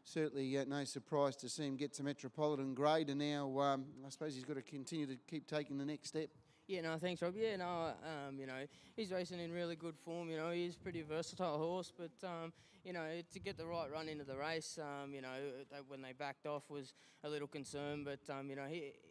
certainly no surprise to see him get to Metropolitan grade, and now I suppose he's got to continue to keep taking the next step. Yeah, no, thanks, Rob. Yeah, no, he's racing in really good form. He's a pretty versatile horse, but to get the right run into the race, when they backed off was a little concern, but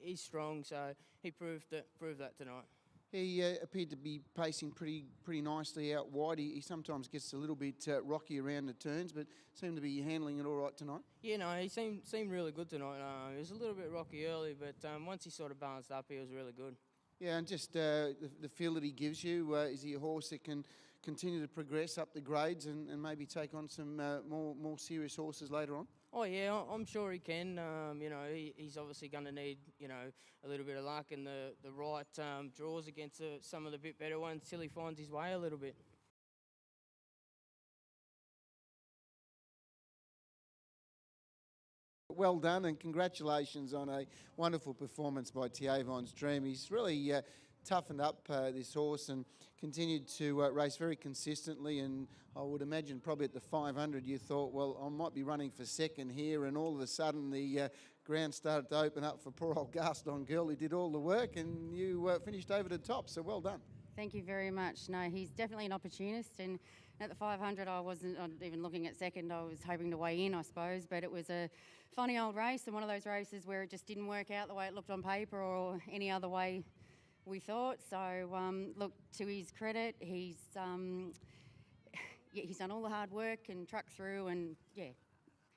he's strong, so he proved that tonight. He appeared to be pacing pretty nicely out wide. He sometimes gets a little bit rocky around the turns, but seemed to be handling it all right tonight. Yeah, no, he seemed really good tonight. He was a little bit rocky early, but once he sort of balanced up, he was really good. Yeah, and just the feel that he gives you, is he a horse that can continue to progress up the grades and maybe take on some more serious horses later on? Oh yeah, I'm sure he can. He's obviously going to need a little bit of luck and the right draws against some of the bit better ones till he finds his way a little bit. Well done, and congratulations on a wonderful performance by Tiavon's Dream. He's really toughened up this horse and continued to race very consistently, and I would imagine probably at the 500 you thought, well, I might be running for second here, and all of a sudden the ground started to open up for poor old Gaston Girl, who did all the work, and you finished over the top, so well done. Thank you very much. No, he's definitely an opportunist, and at the 500 I wasn't even looking at second. I was hoping to weigh in, I suppose, but it was a funny old race, and one of those races where it just didn't work out the way it looked on paper or any other way we thought. So look, to his credit, he's done all the hard work and trucked through, and yeah,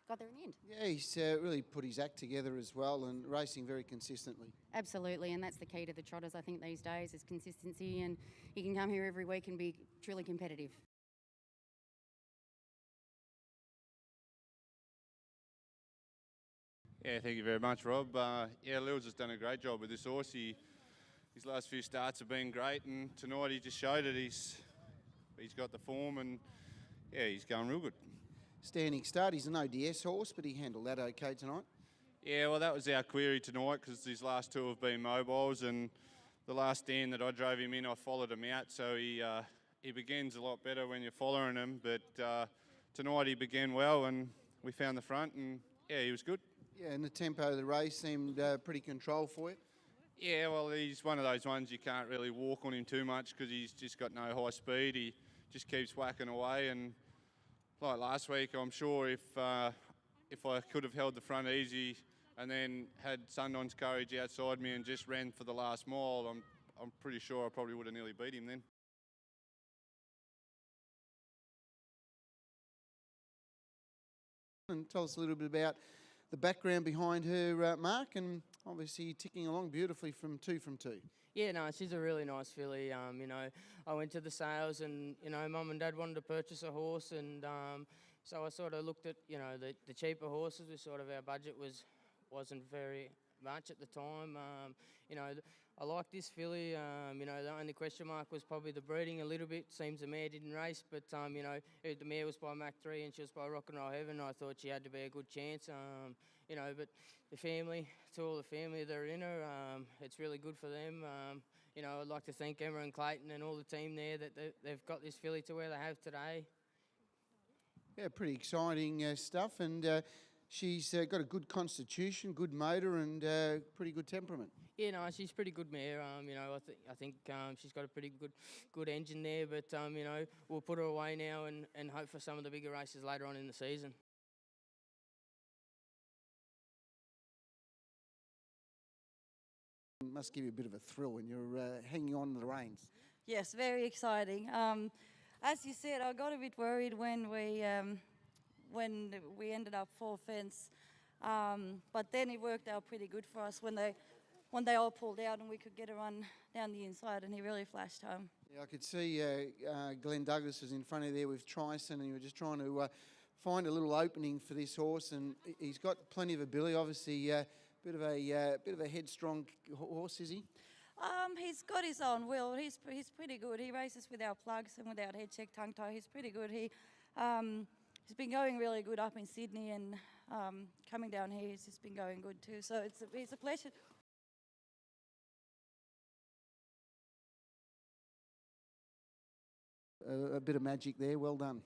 got there in the end. Yeah, he's really put his act together as well and racing very consistently. Absolutely, and that's the key to the trotters, I think, these days, is consistency, and he can come here every week and be truly competitive. Yeah, thank you very much, Rob. Lil's has done a great job with this horse. His last few starts have been great, and tonight he just showed it. He's got the form, and yeah, he's going real good. Standing start. He's an ODS horse, but he handled that okay tonight. Yeah, well, that was our query tonight because his last two have been mobiles, and the last stand that I drove him in, I followed him out, so he begins a lot better when you're following him. But tonight he began well, and we found the front, and yeah, he was good. Yeah, and the tempo of the race seemed pretty controlled for you. Yeah, well, he's one of those ones you can't really walk on him too much because he's just got no high speed. He just keeps whacking away, and like last week, I'm sure if I could have held the front easy and then had Sundon's Courage outside me and just ran for the last mile, I'm pretty sure I probably would have nearly beat him then. And tell us a little bit about the background behind her, Mark, and obviously ticking along beautifully from two. Yeah, no, she's a really nice filly. I went to the sales, and Mum and Dad wanted to purchase a horse, and so I sort of looked at the cheaper horses. Our budget wasn't very much at the time. I like this filly. The only question mark was probably the breeding a little bit. Seems the mare didn't race, but the mare was by Mach 3 and she was by Rock and Roll Heaven. I thought she had to be a good chance. But the family, to all the family that are in her, it's really good for them. I'd like to thank Emma and Clayton and all the team there that they've got this filly to where they have today. Yeah, pretty exciting stuff, and she's got a good constitution, good motor, and pretty good temperament. Yeah, no, she's a pretty good mare. I think she's got a pretty good engine there, but we'll put her away now and hope for some of the bigger races later on in the season. It must give you a bit of a thrill when you're hanging on to the reins. Yes, very exciting. As you said, I got a bit worried when we ended up full fence, but then it worked out pretty good for us when they all pulled out and we could get a run down the inside, and he really flashed home. Yeah, I could see Glenn Douglas was in front of there with Tryson, and he was just trying to find a little opening for this horse, and he's got plenty of ability. Obviously, bit of a headstrong horse, is he? He's got his own will. He's pretty good. He races without plugs and without head check tongue tie. He's pretty good. He's been going really good up in Sydney, and coming down here, he's just been going good too. So it's a pleasure. A bit of magic there. Well done.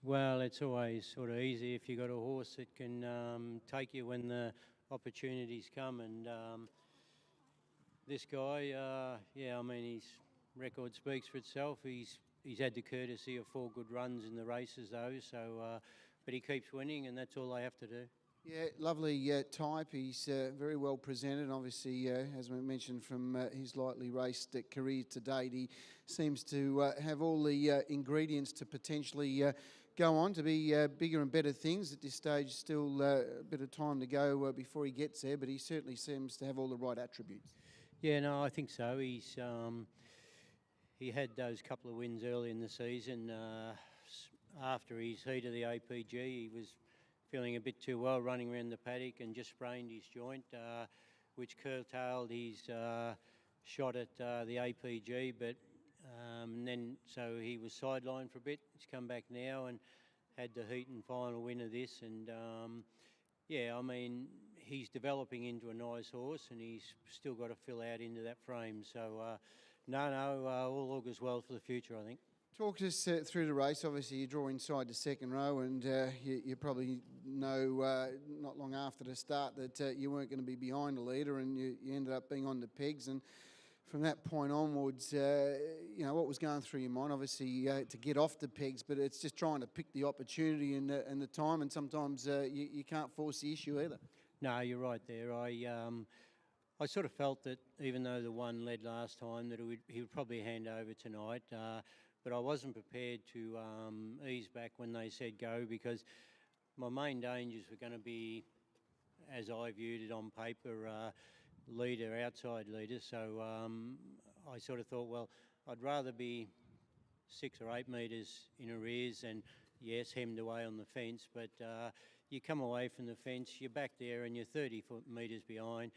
Well, it's always sort of easy if you've got a horse that can take you when the opportunities come. And this guy, yeah, I mean, his record speaks for itself. He's had the courtesy of 4 good runs in the races, though. So, but he keeps winning, and that's all they have to do. Yeah, lovely type. He's very well presented. Obviously, as we mentioned from his lightly raced career to date, he seems to have all the ingredients to potentially go on to be bigger and better things. At this stage, still a bit of time to go before he gets there, but he certainly seems to have all the right attributes. Yeah, no, I think so. He had those couple of wins early in the season. After his heat of the APG, he was feeling a bit too well running around the paddock and just sprained his joint, which curtailed his shot at the APG. But then, so he was sidelined for a bit. He's come back now and had the heat and final win of this. And yeah, I mean, he's developing into a nice horse, and he's still got to fill out into that frame. So all augurs well for the future, I think. Talk us through the race. Obviously, you draw inside the second row, and you probably know not long after the start that you weren't going to be behind the leader, and you ended up being on the pegs. And from that point onwards, you know, what was going through your mind? Obviously, to get off the pegs, but it's just trying to pick the opportunity and the time, and sometimes you can't force the issue either. No, you're right there. I sort of felt that even though the one led last time, that he would probably hand over tonight. But I wasn't prepared to ease back when they said go, because my main dangers were going to be, as I viewed it on paper, leader, outside leader. So I sort of thought, well, I'd rather be 6 or 8 metres in arrears and, yes, hemmed away on the fence, but you come away from the fence, you're back there and you're 30 metres behind.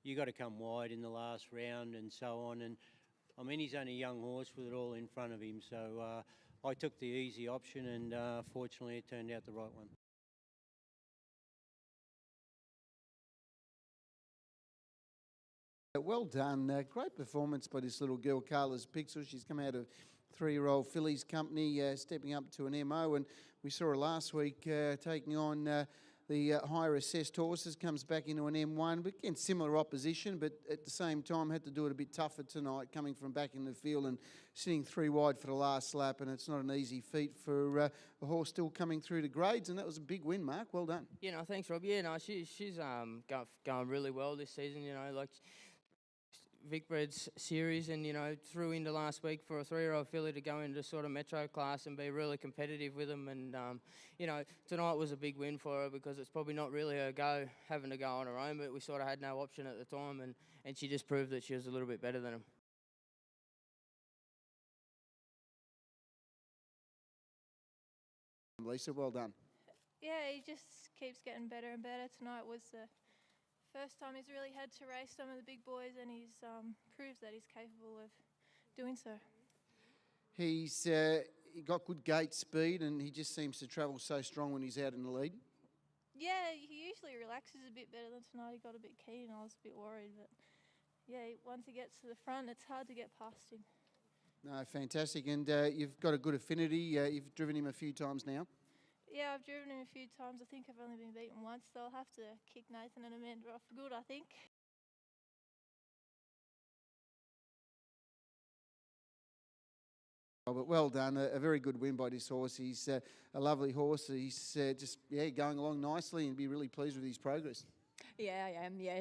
You got to come wide in the last round and so on. And I mean, he's only a young horse with it all in front of him, so I took the easy option, and fortunately it turned out the right one. Well done. Great performance by this little girl, Carla's Pixel. She's come out of 3-year-old fillies company, stepping up to an MO, and we saw her last week taking on the higher assessed horses, comes back into an M1, but again, similar opposition, but at the same time had to do it a bit tougher tonight, coming from back in the field and sitting 3 wide for the last lap, and it's not an easy feat for a horse still coming through the grades, and that was a big win, Mark. Well done. Yeah, no, thanks, Rob. Yeah, no, she's going really well this season. You know, like Vicbred's series, and you know, threw into last week for a 3-year-old filly to go into sort of metro class and be really competitive with them. And you know, tonight was a big win for her, because it's probably not really her go, having to go on her own, but we sort of had no option at the time, and she just proved that she was a little bit better than him. Lisa, well done. Yeah, he just keeps getting better and better. Tonight was the first time he's really had to race some of the big boys, and he's proves that he's capable of doing so. He's he got good gate speed, and he just seems to travel so strong when he's out in the lead. Yeah, he usually relaxes a bit better than tonight. He got a bit keen, and I was a bit worried, but yeah, once he gets to the front, it's hard to get past him. No, fantastic, and you've got a good affinity. You've driven him a few times now. Yeah, I've driven him a few times. I think I've only been beaten once, so I'll have to kick Nathan and Amanda off for good, I think. Oh, but well done, a very good win by this horse. He's a lovely horse. He's just going along nicely, and be really pleased with his progress. Yeah, I am. Yeah,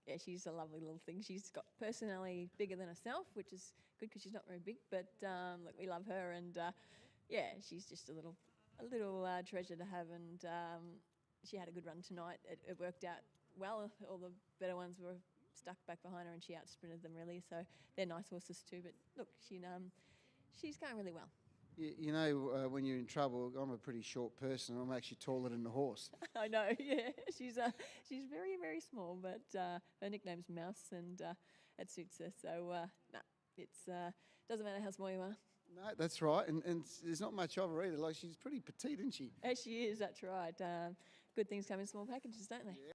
yeah, she's a lovely little thing. She's got personality bigger than herself, which is good because she's not very big. But look, we love her, and yeah, she's just a little treasure to have. And she had a good run tonight. It worked out well. All the better ones were stuck back behind her, and she out-sprinted them really. So they're nice horses too. But look, she's going really well. You know, when you're in trouble, I'm a pretty short person. I'm actually taller than the horse. I know, yeah. She's very, very small, but her nickname's Mouse, and it suits her. So, no, it's doesn't matter how small you are. No, that's right, and there's not much of her either. Like, she's pretty petite, isn't she? She is, that's right. Good things come in small packages, don't they? Yeah.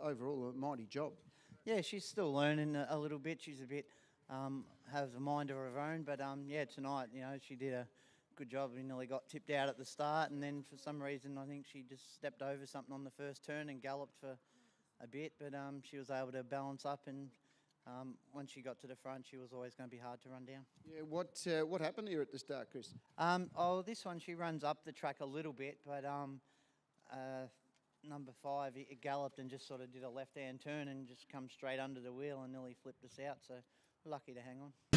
Overall, a mighty job. Yeah, she's still learning a little bit. She's a bit has a mind of her own. But yeah, tonight, she did a good job. We nearly got tipped out at the start, and then for some reason, I think she just stepped over something on the first turn and galloped for a bit. But she was able to balance up, and once she got to the front, she was always going to be hard to run down. Yeah, what happened here at the start, Chris? This one, she runs up the track a little bit, but number 5, it galloped and just sort of did a left-hand turn and just come straight under the wheel and nearly flipped us out. So we're lucky to hang on.